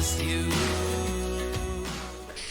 just you.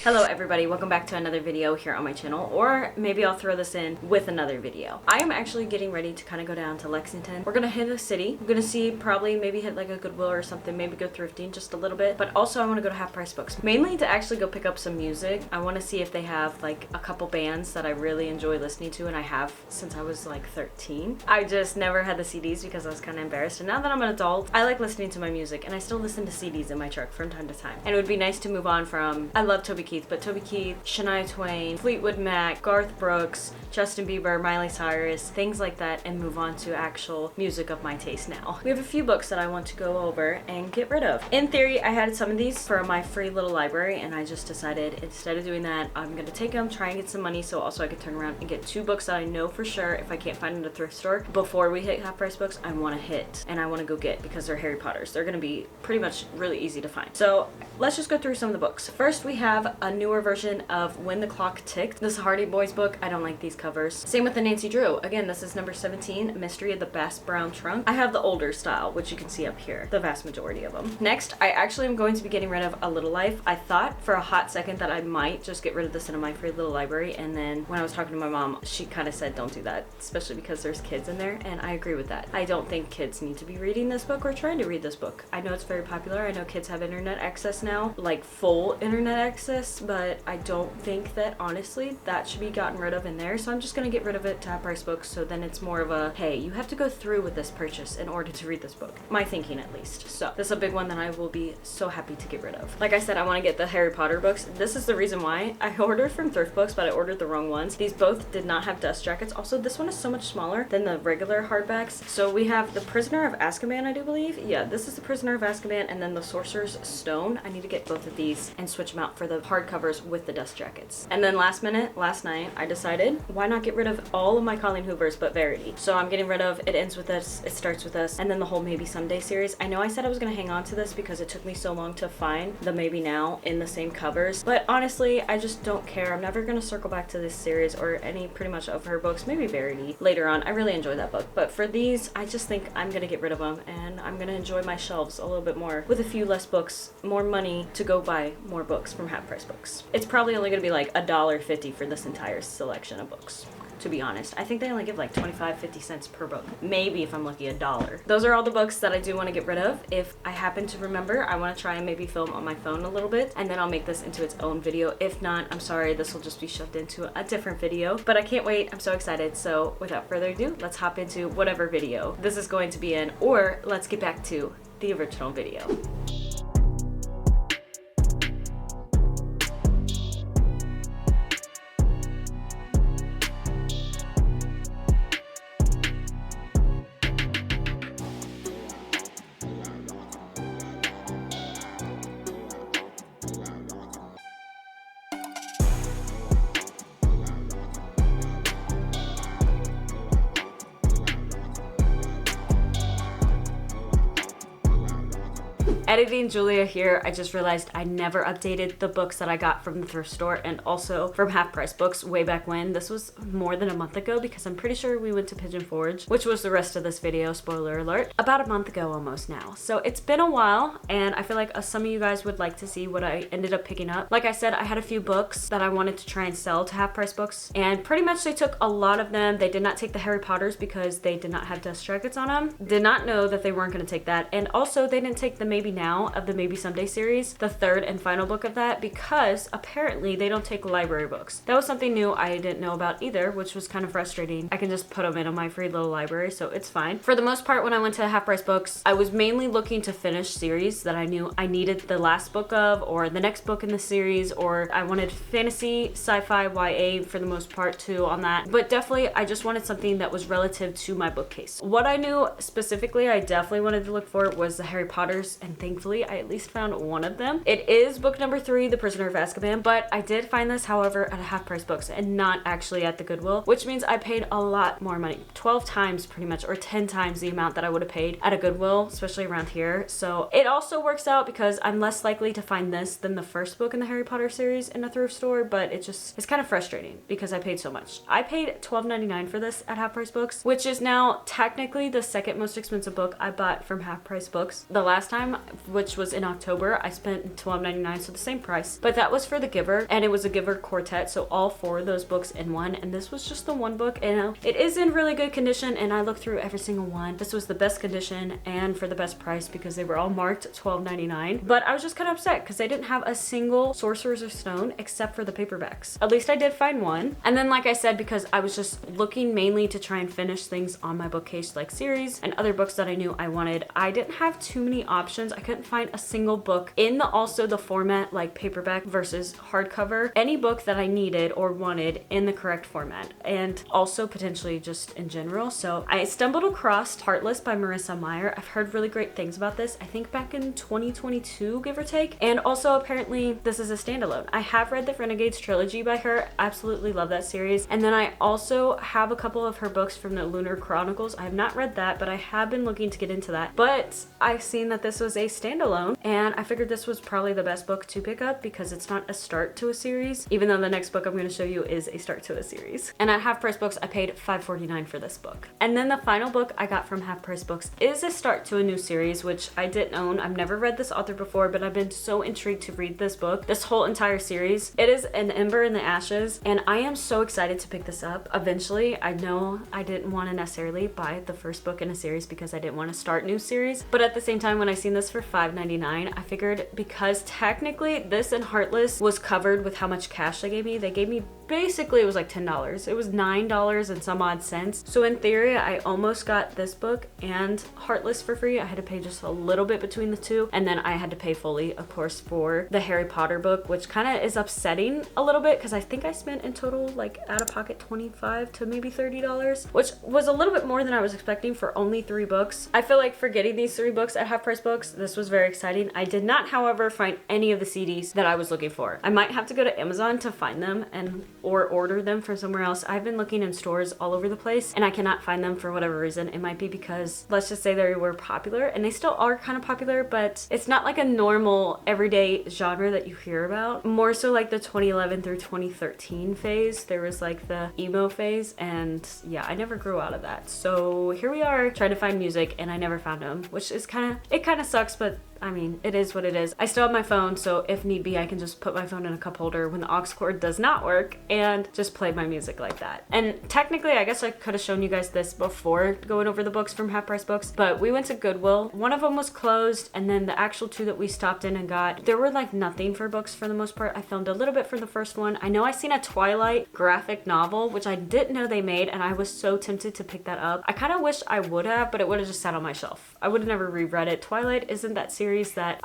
Hello everybody, welcome back to another video here on my channel, or maybe I'll throw this in with another video. I am actually getting ready to kind of go down to Lexington. We're gonna hit the city. I'm gonna see, probably maybe hit like a Goodwill or something, maybe go thrifting just a little bit, but also I want to go to Half Price Books, mainly to actually go pick up some music. I want to see if they have like a couple bands that I really enjoy listening to, and I have since I was like 13. I just never had the CDs because I was kind of embarrassed, and now that I'm an adult, I like listening to my music, and I still listen to CDs in my truck from time to time. And it would be nice to move on from, I love Toby Keith, but Toby Keith, Shania Twain, Fleetwood Mac, Garth Brooks, Justin Bieber, Miley Cyrus, things like that, and move on to actual music of my taste now. We have a few books that I want to go over and get rid of. In theory, I had some of these for my free little library, and I just decided instead of doing that, I'm gonna take them, try and get some money, so also I could turn around and get two books that I know for sure if I can't find them at a thrift store before we hit Half Price Books, I want to hit and I want to go get, because they're Harry Potters. They're gonna be pretty much really easy to find. So let's just go through some of the books. First, we have a newer version of When the Clock Ticked. This Hardy Boys book. I don't like these covers. Same with the Nancy Drew. Again, this is number 17, Mystery of the Bass Brown Trunk. I have the older style, which you can see up here, the vast majority of them. Next, I actually am going to be getting rid of A Little Life. I thought for a hot second that I might just get rid of this in my free little library, and then when I was talking to my mom, she kind of said don't do that, especially because there's kids in there, and I agree with that. I don't think kids need to be reading this book or trying to read this book. I know it's very popular. I know kids have internet access now, like full internet access, but I don't think that honestly that should be gotten rid of in there, so I'm just gonna get rid of it to Half Price Books, so then it's more of a, hey, you have to go through with this purchase in order to read this book. My thinking at least. So this is a big one that I will be so happy to get rid of. Like I said, I want to get the Harry Potter books. This is the reason why I ordered from Thrift Books, but I ordered the wrong ones. These both did not have dust jackets. Also, this one is so much smaller than the regular hardbacks. So we have The Prisoner of Azkaban, I do believe. Yeah, this is The Prisoner of Azkaban, and then The Sorcerer's Stone. I need to get both of these and switch them out for the hardcovers with the dust jackets. And then last night, I decided, why not get rid of all of my Colleen Hoovers but Verity? So I'm getting rid of It Ends With Us, It Starts With Us, and then the whole Maybe Someday series. I know I said I was gonna hang on to this because it took me so long to find the Maybe Now in the same covers, but honestly, I just don't care. I'm never gonna circle back to this series or any pretty much of her books, maybe Verity later on. I really enjoy that book, but for these, I just think I'm gonna get rid of them, and I'm gonna enjoy my shelves a little bit more with a few less books, more money to go buy more books from Half Price Books. It's probably only gonna be like $1.50 for this entire selection of books, to be honest. I think they only give like 25-50 cents per book, maybe if I'm lucky $1. Those are all the books that I do want to get rid of. If I happen to remember, I want to try and maybe film on my phone a little bit, and then I'll make this into its own video. If not, I'm sorry, this will just be shoved into a different video, but I can't wait. I'm so excited. So without further ado, let's hop into whatever video this is going to be in, or let's get back to the original video. Editing Julia here. I just realized I never updated the books that I got from the thrift store and also from Half Price Books way back when. This was more than a month ago because I'm pretty sure we went to Pigeon Forge, which was the rest of this video, spoiler alert, about a month ago almost now. So it's been a while, and I feel like some of you guys would like to see what I ended up picking up. Like I said, I had a few books that I wanted to try and sell to Half Price Books, and pretty much they took a lot of them. They did not take the Harry Potters because they did not have dust jackets on them. Did not know that they weren't going to take that, and also they didn't take the Maybe Now of the Maybe Someday series, the third and final book of that, because apparently they don't take library books. That was something new I didn't know about either, which was kind of frustrating. I can just put them in my free little library, so it's fine. For the most part, when I went to Half Price Books, I was mainly looking to finish series that I knew I needed the last book of, or the next book in the series, or I wanted fantasy, sci-fi, YA for the most part too on that. But definitely, I just wanted something that was relative to my bookcase. What I knew specifically I definitely wanted to look for was the Harry Potters, and thankfully I at least found one of them. It is book number 3, The Prisoner of Azkaban, but I did find this, however, at a Half Price Books and not actually at the Goodwill, which means I paid a lot more money, 12 times pretty much, or 10 times the amount that I would have paid at a Goodwill, especially around here. So it also works out because I'm less likely to find this than the first book in the Harry Potter series in a thrift store, but it's kind of frustrating because I paid so much. I paid $12.99 for this at Half Price Books, which is now technically the second most expensive book I bought from Half Price Books. The last time which was in October, I spent $12.99, so the same price. But that was for The Giver, and it was a Giver quartet, so all 4 of those books in one, and this was just the one book. And it is in really good condition, and I looked through every single one. This was the best condition and for the best price because they were all marked $12.99. But I was just kind of upset because they didn't have a single Sorcerer's Stone except for the paperbacks. At least I did find one. And then, like I said, because I was just looking mainly to try and finish things on my bookcase like series and other books that I knew I wanted, I didn't have too many options. I couldn't find a single book in the format like paperback versus hardcover, any book that I needed or wanted in the correct format, and also potentially just in general. So I stumbled across Heartless by Marissa Meyer. I've heard really great things about this, I think back in 2022, give or take. And also apparently this is a standalone. I have read the Renegades trilogy by her, absolutely love that series. And then I also have a couple of her books from the Lunar Chronicles. I have not read that, but I have been looking to get into that. But I've seen that this was a standalone, and I figured this was probably the best book to pick up because it's not a start to a series, even though the next book I'm going to show you is a start to a series. And at Half Price Books, I paid $5.49 for this book. And then the final book I got from Half Price Books is a start to a new series, which I didn't own. I've never read this author before, but I've been so intrigued to read this book, this whole entire series. It is An Ember in the Ashes, and I am so excited to pick this up eventually. I know I didn't want to necessarily buy the first book in a series because I didn't want to start new series, but at the same time, when I seen this for $5.99, I figured because technically this and Heartless was covered with how much cash they gave me basically it was like $10. It was $9 and some odd cents. So in theory, I almost got this book and Heartless for free. I had to pay just a little bit between the two, and then I had to pay fully, of course, for the Harry Potter book, which kind of is upsetting a little bit because I think I spent in total like out of pocket $25 to maybe $30, which was a little bit more than I was expecting for only 3 books. I feel like for getting these 3 books at Half Price Books, this was very exciting. I did not, however, find any of the CDs that I was looking for. I might have to go to Amazon to find them or order them from somewhere else. I've been looking in stores all over the place and I cannot find them for whatever reason. It might be because, let's just say, they were popular, and they still are kind of popular, but it's not like a normal everyday genre that you hear about. More so like the 2011 through 2013 phase. There was like the emo phase, and yeah, I never grew out of that. So here we are trying to find music and I never found them, which is kind of sucks, but I mean, it is what it is. I still have my phone, so if need be, I can just put my phone in a cup holder when the aux cord does not work and just play my music like that. And technically, I guess I could have shown you guys this before going over the books from Half Price Books, but we went to Goodwill. One of them was closed, and then the actual 2 that we stopped in and got, there were like nothing for books for the most part. I filmed a little bit for the first one. I know I seen a Twilight graphic novel, which I didn't know they made, and I was so tempted to pick that up. I kind of wish I would have, but it would have just sat on my shelf. I would have never reread it. Twilight isn't that series that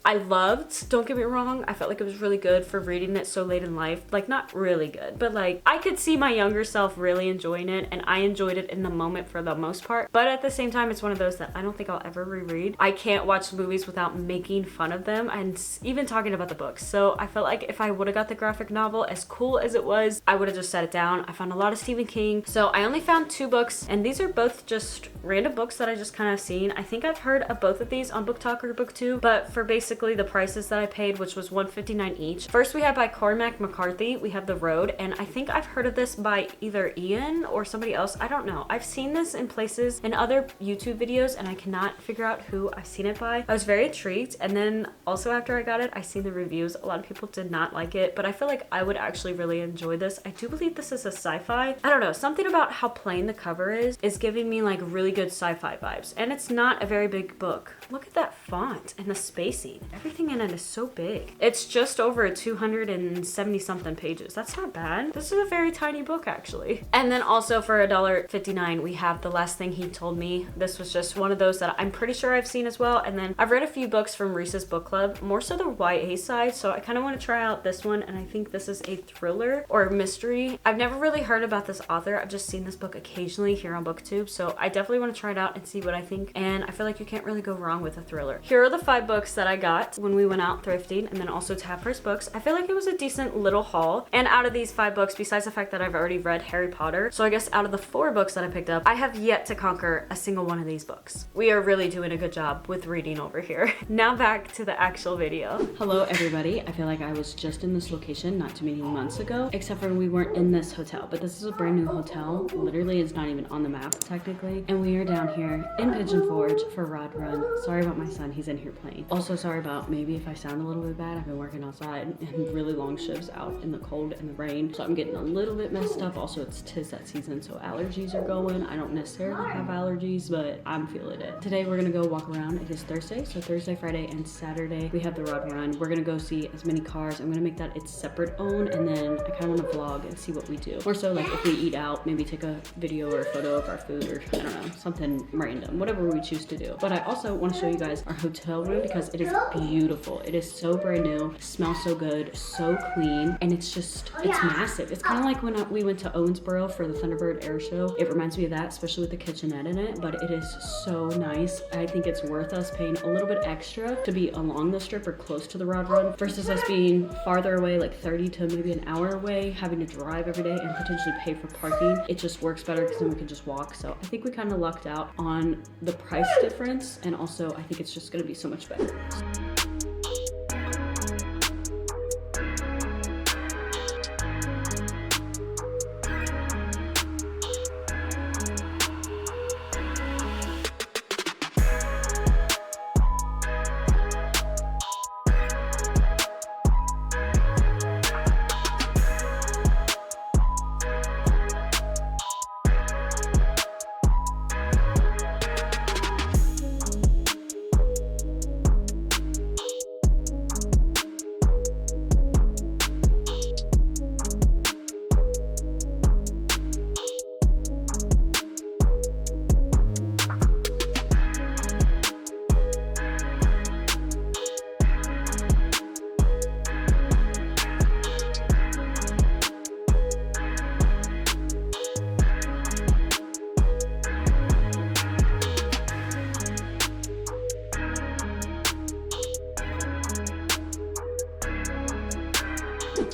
I loved, don't get me wrong. I felt like it was really good for reading it so late in life. Like, not really good, but like I could see my younger self really enjoying it, and I enjoyed it in the moment for the most part. But at the same time, it's one of those that I don't think I'll ever reread. I can't watch movies without making fun of them and even talking about the books. So I felt like if I would have got the graphic novel, as cool as it was, I would have just set it down. I found a lot of Stephen King. So I only found 2 books, and these are both just random books that I just kind of seen. I think I've heard of both of these on Book Talk or BookTube, but for basically the prices that I paid, which was $1.59 each. First, we have by Cormac McCarthy, we have The Road, and I think I've heard of this by either Ian or somebody else. I don't know. I've seen this in places in other YouTube videos, and I cannot figure out who I've seen it by. I was very intrigued, and then also after I got it, I seen the reviews. A lot of people did not like it, but I feel like I would actually really enjoy this. I do believe this is a sci-fi. I don't know. Something about how plain the cover is giving me like really good sci-fi vibes, and it's not a very big book. Look at that font and the spacing. Everything in it is so big. It's just over 270 something pages. That's not bad. This is a very tiny book actually. And then also for $1.59, we have The Last Thing He Told Me. This was just one of those that I'm pretty sure I've seen as well. And then I've read a few books from Reese's Book Club, more so the YA side. So I kind of want to try out this one. And I think this is a thriller or mystery. I've never really heard about this author. I've just seen this book occasionally here on BookTube. So I definitely want to try it out and see what I think. And I feel like you can't really go wrong with a thriller. Here are the 5 books that I got when we went out thrifting, and then also to Half Price Books. I feel like it was a decent little haul. And out of these 5 books, besides the fact that I've already read Harry Potter, so I guess out of the 4 books that I picked up, I have yet to conquer a single one of these books. We are really doing a good job with reading over here. Now back to the actual video. Hello everybody. I feel like I was just in this location not too many months ago, except for we weren't in this hotel, but this is a brand new hotel. Literally, it's not even on the map technically. And we are down here in Pigeon Forge for Rod Run. Sorry about my son. He's in here playing. Also, sorry about maybe if I sound a little bit bad. I've been working outside and really long shifts out in the cold and the rain, so I'm getting a little bit messed up. Also, it's tis that season, so allergies are going. I don't necessarily have allergies, but I'm feeling it. Today we're gonna go walk around. It is Thursday, so Thursday, Friday, and Saturday we have the Rod Run. We're gonna go see as many cars. I'm gonna make that its separate own, and then I kind of want to vlog and see what we do. More so like if we eat out, maybe take a video or a photo of our food, or I don't know, something random, whatever we choose to do. But I also want to show you guys our hotel room because it is beautiful. It is so brand new, smells so good, so clean, and it's just, it's massive. It's kind of like when we went to Owensboro for the Thunderbird Air Show. It reminds me of that, especially with the kitchenette in it, but it is so nice. I think it's worth us paying a little bit extra to be along the strip or close to the Rod Run versus us being farther away, like 30 to maybe an hour away, having to drive every day and potentially pay for parking. It just works better because then we can just walk. So I think we kind of lucked out on the price difference, and also I think it's just going to be so much better.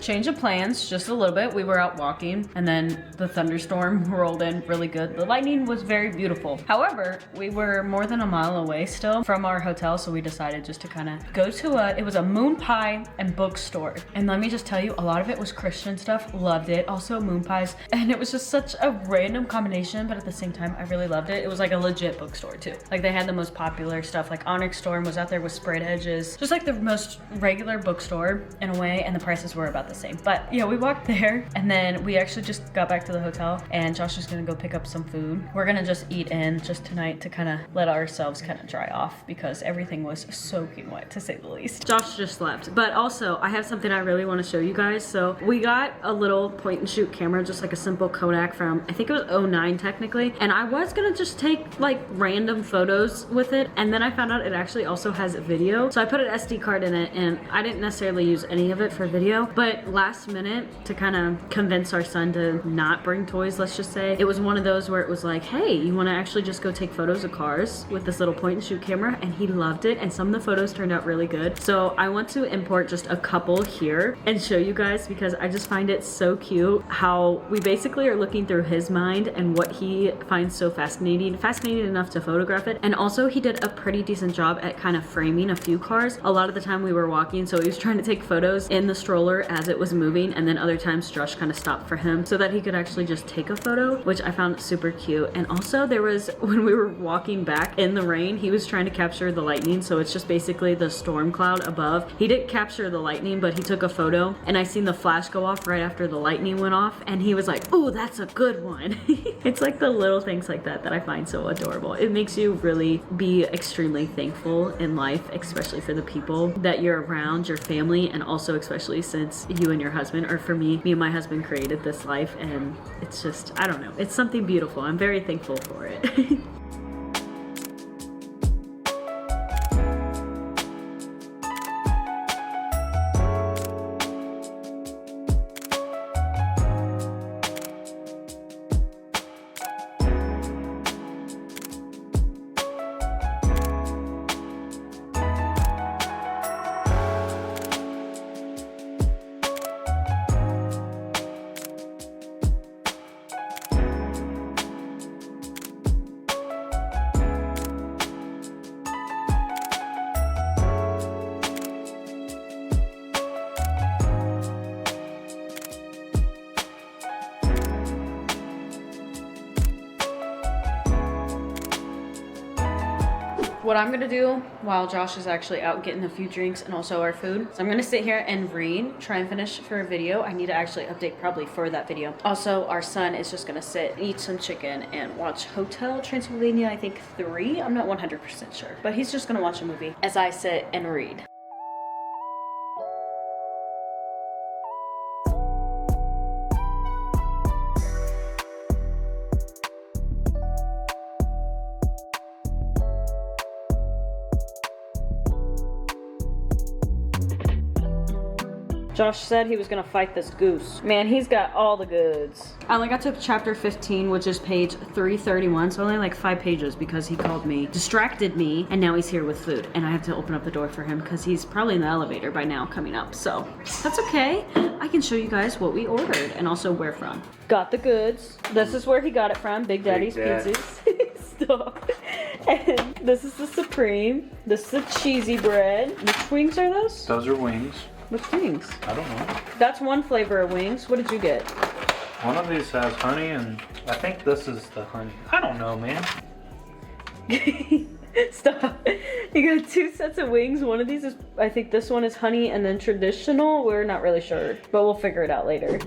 Change of plans just a little bit. We were out walking and then the thunderstorm rolled in really good. The lightning was very beautiful. However, we were more than a mile away still from our hotel, so we decided just to kind of go to it was a moon pie and bookstore. And let me just tell you, a lot of it was Christian stuff. Loved it. Also moon pies. And it was just such a random combination, but at the same time, I really loved it. It was like a legit bookstore too. Like they had the most popular stuff, like Onyx Storm was out there with spread edges. Just like the most regular bookstore in a way, and the prices were about the same. But yeah, we walked there and then we actually just got back to the hotel and Josh is gonna go pick up some food. We're gonna just eat in just tonight to kind of let ourselves kind of dry off because everything was soaking wet, to say the least. Josh just left, but also I have something I really want to show you guys. So we got a little point and shoot camera, just like a simple Kodak from, I think it was 09 technically, and I was gonna just take like random photos with it, and then I found out it actually also has video, so I put an SD card in it, and I didn't necessarily use any of it for video, but last minute, to kind of convince our son to not bring toys, let's just say, it was one of those where it was like, hey, you want to actually just go take photos of cars with this little point and shoot camera, and he loved it, and some of the photos turned out really good. So I want to import just a couple here and show you guys because I just find it so cute how we basically are looking through his mind and what he finds so fascinating enough to photograph it. And also he did a pretty decent job at kind of framing a few cars. A lot of the time we were walking, so he was trying to take photos in the stroller as it was moving, and then other times Josh kind of stopped for him so that he could actually just take a photo, which I found super cute. And also there was, when we were walking back in the rain, he was trying to capture the lightning, so it's just basically the storm cloud above. He didn't capture the lightning, but he took a photo, and I seen the flash go off right after the lightning went off, and he was like, oh, that's a good one. It's like the little things like that that I find so adorable. It makes you really be extremely thankful in life, especially for the people that you're around, your family, and also especially since you and your husband, or for me and my husband created this life, and it's just, I don't know, it's something beautiful. I'm very thankful for it. what I'm gonna do while Josh is actually out getting a few drinks and also our food, so I'm gonna sit here and read, try and finish for a video. I need to actually update probably for that video. Also, our son is just gonna sit, eat some chicken, and watch Hotel Transylvania, I think 3. I'm not 100% sure, but he's just gonna watch a movie as I sit and read. Josh said he was gonna fight this goose. Man, he's got all the goods. I only got to chapter 15, which is page 331, so only like 5 pages because he called me, distracted me, and now he's here with food. And I have to open up the door for him because he's probably in the elevator by now coming up. So that's okay. I can show you guys what we ordered and also where from. Got the goods. This is where he got it from, Big Daddy's Pizzas. Stop. And this is the Supreme. This is the cheesy bread. Which wings are those? Those are wings. Which wings? I don't know. That's one flavor of wings. What did you get? One of these has honey, and I think this is the honey. I don't know, man. Stop. You got 2 sets of wings. One of these is, I think this one is honey and then traditional. We're not really sure, but we'll figure it out later.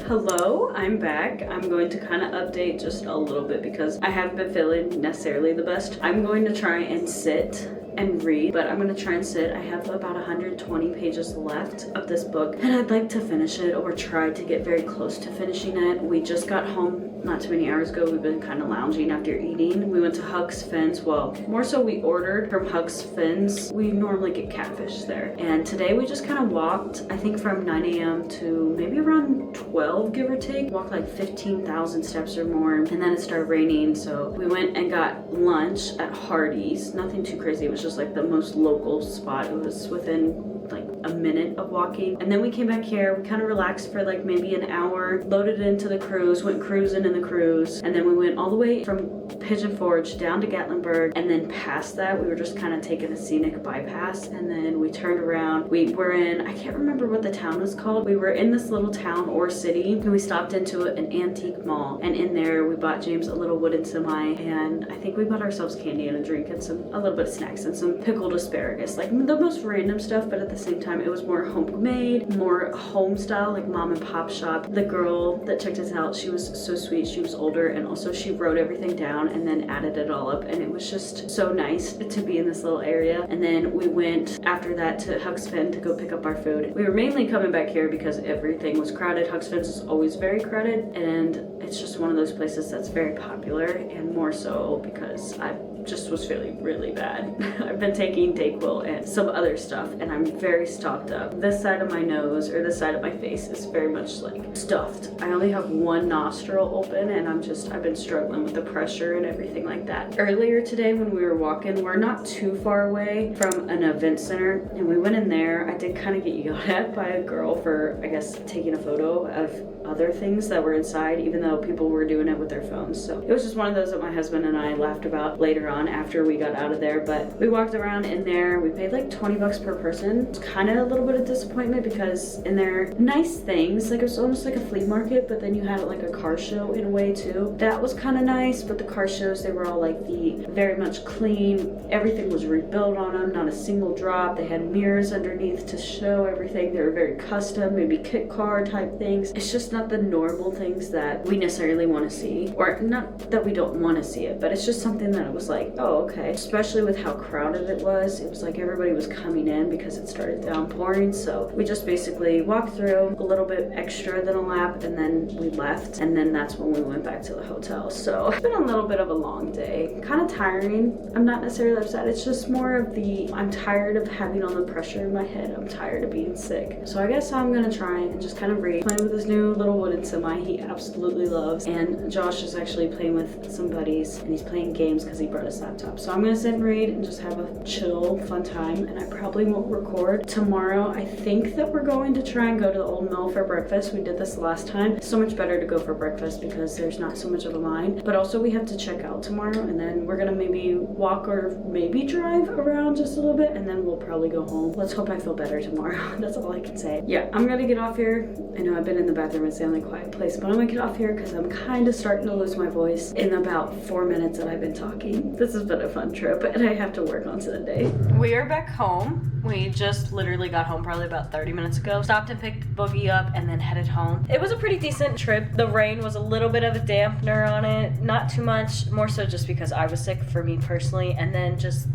Hello, I'm back. I'm going to kind of update just a little bit because I haven't been feeling necessarily the best. I'm going to try and sit and read, but I'm gonna try and sit. I have about 120 pages left of this book and I'd like to finish it or try to get very close to finishing it. We just got home not too many hours ago. We've been kind of lounging after eating. We went to Huck's Fins. Well, more so we ordered from Huck's Fins. We normally get catfish there. And today we just kind of walked, I think from 9 a.m. to maybe around 12, give or take. Walked like 15,000 steps or more. And then it started raining. So we went and got lunch at Hardee's. Nothing too crazy. It was just like the most local spot. It was within like a minute of walking. And then we came back here. We kind of relaxed for like maybe an hour, loaded into the cruise, went cruising in the cruise. And then we went all the way from Pigeon Forge down to Gatlinburg. And then past that, we were just kind of taking a scenic bypass. And then we turned around. We were in, I can't remember what the town was called. We were in this little town or city. And we stopped into an antique mall. And in there, we bought James a little wooden semi. And I think we bought ourselves candy and a drink and a little bit of snacks and some pickled asparagus. Like the most random stuff, but at the same time, time, it was more homemade, more home style, like mom and pop shop. The girl that checked us out, she was so sweet. She was older, and also she wrote everything down and then added it all up, and it was just so nice to be in this little area. And then we went after that to Huck's Finn to go pick up our food. We were mainly coming back here because everything was crowded. Huck's Finn is always very crowded, and it's just one of those places that's very popular, and more so because I just was feeling really bad. I've been taking Dayquil and some other stuff, and I'm very stocked up. This side of my nose, or this side of my face, is very much like stuffed. I only have one nostril open, and I've been struggling with the pressure and everything like that. Earlier today when we were walking, we're not too far away from an event center, and we went in there. I did kind of get yelled at by a girl for, I guess, taking a photo of other things that were inside, even though people were doing it with their phones. So it was just one of those that my husband and I laughed about later on after we got out of there. But we walked around in there. We paid like 20 bucks per person. It's kind of a little bit of disappointment because in there, nice things, like it was almost like a flea market, but then you had like a car show in a way too. That was kind of nice, but the car shows, they were all like very much clean. Everything was rebuilt on them, not a single drop. They had mirrors underneath to show everything. They were very custom, maybe kit car type things. It's just not the normal things that we necessarily want to see, or not that we don't want to see it, but it's just something that it was like, oh, okay. Especially with how crowded it was like everybody was coming in because it started downpouring. So we just basically walked through a little bit extra than a lap, and then we left, and then that's when we went back to the hotel. So it's been a little bit of a long day, kind of tiring. I'm not necessarily upset, it's just more of I'm tired of having all the pressure in my head. I'm tired of being sick. So I guess I'm gonna try and just kind of play with this new little wooden semi he absolutely loves, and Josh is actually playing with some buddies, and he's playing games because he brought his laptop. So I'm gonna sit and read and just have a chill, fun time, and I probably won't record tomorrow. I think that we're going to try and go to the Old Mill for breakfast. We did this last time. It's so much better to go for breakfast because there's not so much of a line, but also we have to check out tomorrow, and then we're gonna maybe walk or maybe drive around just a little bit, and then we'll probably go home. Let's hope I feel better tomorrow. That's all I can say. Yeah, I'm gonna get off here. I know I've been in the bathroom, it's the only quiet place, but I'm gonna get off here because I'm kind of starting to lose my voice in about 4 minutes that I've been talking. This has been a fun trip, and I have to work on Sunday. We are back home. We just literally got home probably about 30 minutes ago. Stopped and picked Boogie up and then headed home. It was a pretty decent trip. The rain was a little bit of a dampener on it. Not too much, more so just because I was sick for me personally. And then just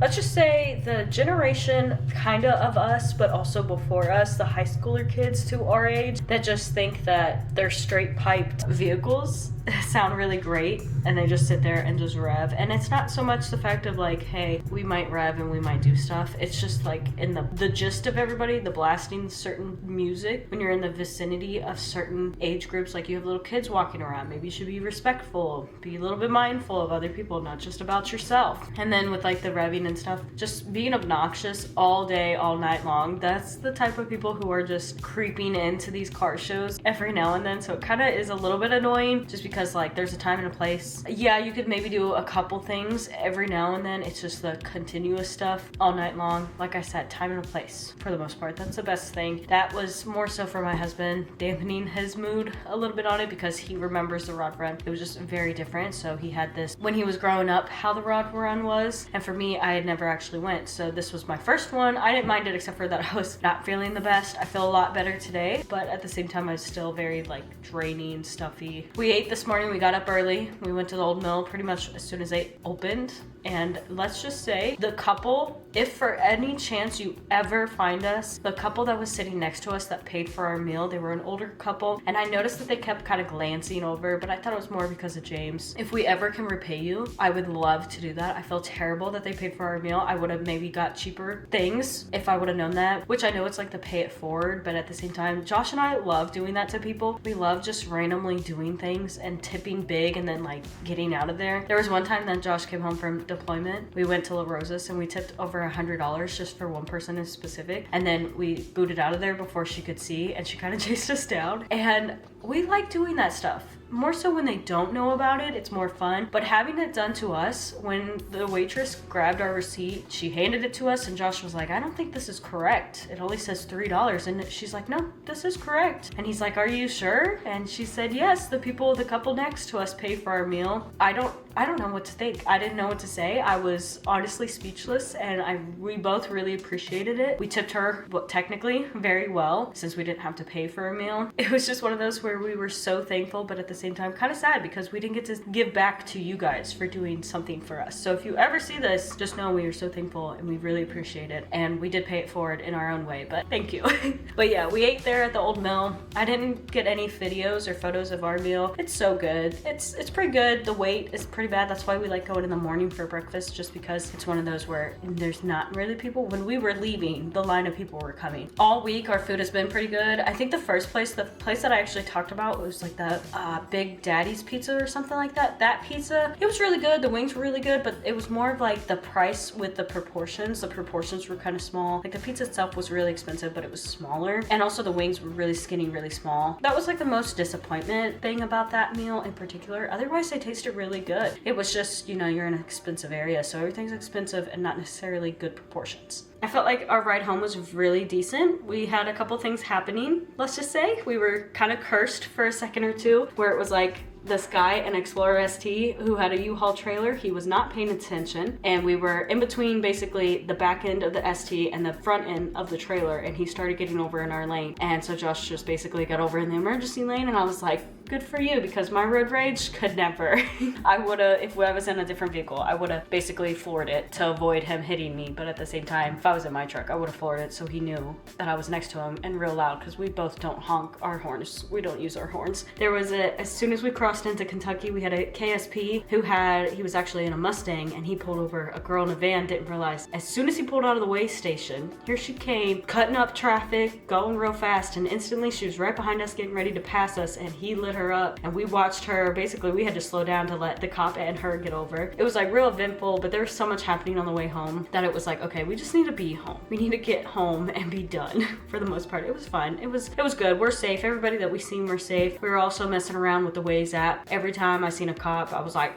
let's just say the generation kinda of us, but also before us, the high schooler kids to our age that just think that they're straight piped vehicles sound really great, and they just sit there and just rev. And it's not so much the fact of like, hey, we might rev and we might do stuff. It's just like in the gist of everybody, the blasting certain music when you're in the vicinity of certain age groups, like you have little kids walking around. Maybe you should be respectful, be a little bit mindful of other people, not just about yourself. And then with like the revving and stuff, just being obnoxious all day, all night long. That's the type of people who are just creeping into these car shows every now and then. So it kind of is a little bit annoying just because like there's a time and a place. Yeah, you could maybe do a couple things every now and then. It's just the continuous stuff all night long. Like I said, time and a place for the most part. That's the best thing. That was more so for my husband, dampening his mood a little bit on it because he remembers the rod run. It was just very different. So he had this when he was growing up, how the rod run was. And for me, I had never actually went. So this was my first one. I didn't mind it except for that I was not feeling the best. I feel a lot better today, but at the same time, I was still very like draining, stuffy. We ate this morning. We got up early. We went to the Old Mill pretty much as soon as they opened. And let's just say the couple, if for any chance you ever find us, the couple that was sitting next to us that paid for our meal, they were an older couple. And I noticed that they kept kind of glancing over, but I thought it was more because of James. If we ever can repay you, I would love to do that. I feel terrible that they paid for our meal. I would have maybe got cheaper things if I would have known that, which I know it's like the pay it forward, but at the same time, Josh and I love doing that to people. We love just randomly doing things and tipping big and then like getting out of there. There was one time that Josh came home from deployment. We went to La Rosa's and we tipped over $100 just for one person in specific, and then we booted out of there before she could see, and she kind of chased us down. And we like doing that stuff. more so when they don't know about it, it's more fun. But having it done to us, when the waitress grabbed our receipt, she handed it to us and Josh was like, I don't think this is correct. It only says $3. And she's like, no, this is correct. And he's like, are you sure? And she said, yes, the couple next to us pay for our meal. I don't know what to think. I didn't know what to say. I was honestly speechless, and we both really appreciated it. We tipped her, well, technically very well, since we didn't have to pay for a meal. It was just one of those where we were so thankful, but at the same time kind of sad because we didn't get to give back to you guys for doing something for us. So if you ever see this, just know we are so thankful and we really appreciate it. And we did pay it forward in our own way, but thank you. But yeah, we ate there at the old mill. I didn't get any videos or photos of our meal. It's so good. It's pretty good. The wait is pretty bad. That's why we like going in the morning for breakfast, just because it's one of those where there's not really people. When we were leaving, the line of people were coming. All week our food has been pretty good. I think the place that I actually talked about was like the Big Daddy's Pizza or something like that. That pizza, it was really good. The wings were really good, but it was more of like the price with the proportions. The proportions were kind of small. Like the pizza itself was really expensive, but it was smaller. And also the wings were really skinny, really small. That was like the most disappointment thing about that meal in particular. Otherwise, they tasted really good. It was just, you know, you're in an expensive area, so everything's expensive and not necessarily good proportions. I felt like our ride home was really decent. We had a couple things happening, let's just say. We were kind of cursed for a second or two, where it was like this guy, an Explorer ST, who had a U-Haul trailer. He was not paying attention, and we were in between basically the back end of the ST and the front end of the trailer, and he started getting over in our lane. And so Josh just basically got over in the emergency lane, and I was like, good for you, because my road rage could never. I would've, if I was in a different vehicle, I would've basically floored it to avoid him hitting me. But at the same time, if I was in my truck, I would've floored it so he knew that I was next to him, and real loud, because we both don't honk our horns. We don't use our horns. There was as soon as we crossed into Kentucky, we had a KSP he was actually in a Mustang, and he pulled over a girl in a van, didn't realize. As soon as he pulled out of the way station, here she came, cutting up traffic, going real fast, and instantly she was right behind us, getting ready to pass us, and he lit her up, and we watched her. Basically, we had to slow down to let the cop and her get over. It was like real eventful, but there was so much happening on the way home that it was like, okay, we just need to be home. We need to get home and be done. For the most part, it was fun. It was good. We're safe. Everybody that we seen were safe. We were also messing around with the Waze app. Every time I seen a cop, I was like,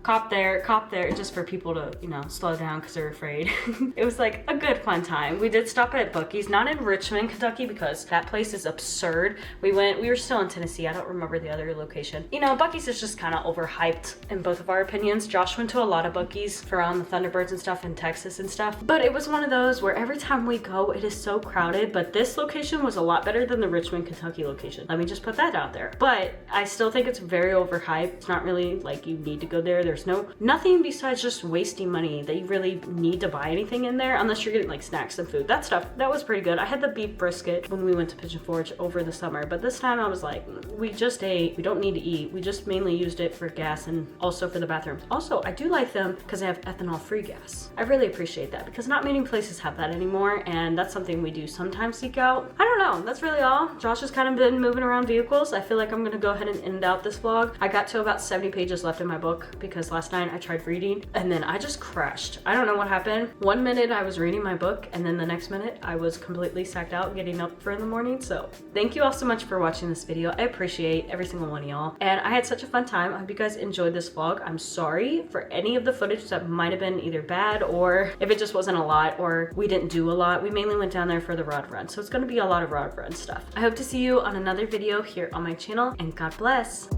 cop there, just for people to, you know, slow down because they're afraid. It was like a good fun time. We did stop at Buc-ee's, not in Richmond, Kentucky, because that place is absurd. We were still in Tennessee. I don't remember the other location. You know, Buc-ee's is just kind of overhyped in both of our opinions. Josh went to a lot of Buc-ee's around the Thunderbirds and stuff in Texas and stuff, but it was one of those where every time we go, it is so crowded. But this location was a lot better than the Richmond, Kentucky location. Let me just put that out there. But I still think it's very overhyped. It's not really like you need to go there. There's nothing besides just wasting money that you really need to buy anything in there, unless you're getting like snacks and food. That was pretty good. I had the beef brisket when we went to Pigeon Forge over the summer, but this time I was like, we just ate. We don't need to eat. We just mainly used it for gas and also for the bathrooms. Also, I do like them because they have ethanol-free gas. I really appreciate that because not many places have that anymore, and that's something we do sometimes seek out. I don't know. That's really all. Josh has kind of been moving around vehicles. I feel like I'm gonna go ahead and end out this vlog. I got to about 70 pages left in my book because last night I tried reading and then I just crashed. I don't know what happened. 1 minute I was reading my book and then the next minute I was completely sacked out getting up for in the morning. So thank you all so much for watching this video. I appreciate every single one of y'all, and I had such a fun time. I hope you guys enjoyed this vlog. I'm sorry for any of the footage that might have been either bad or if it just wasn't a lot or we didn't do a lot. We mainly went down there for the rod run, so it's going to be a lot of rod run stuff. I hope to see you on another video here on my channel, and God bless.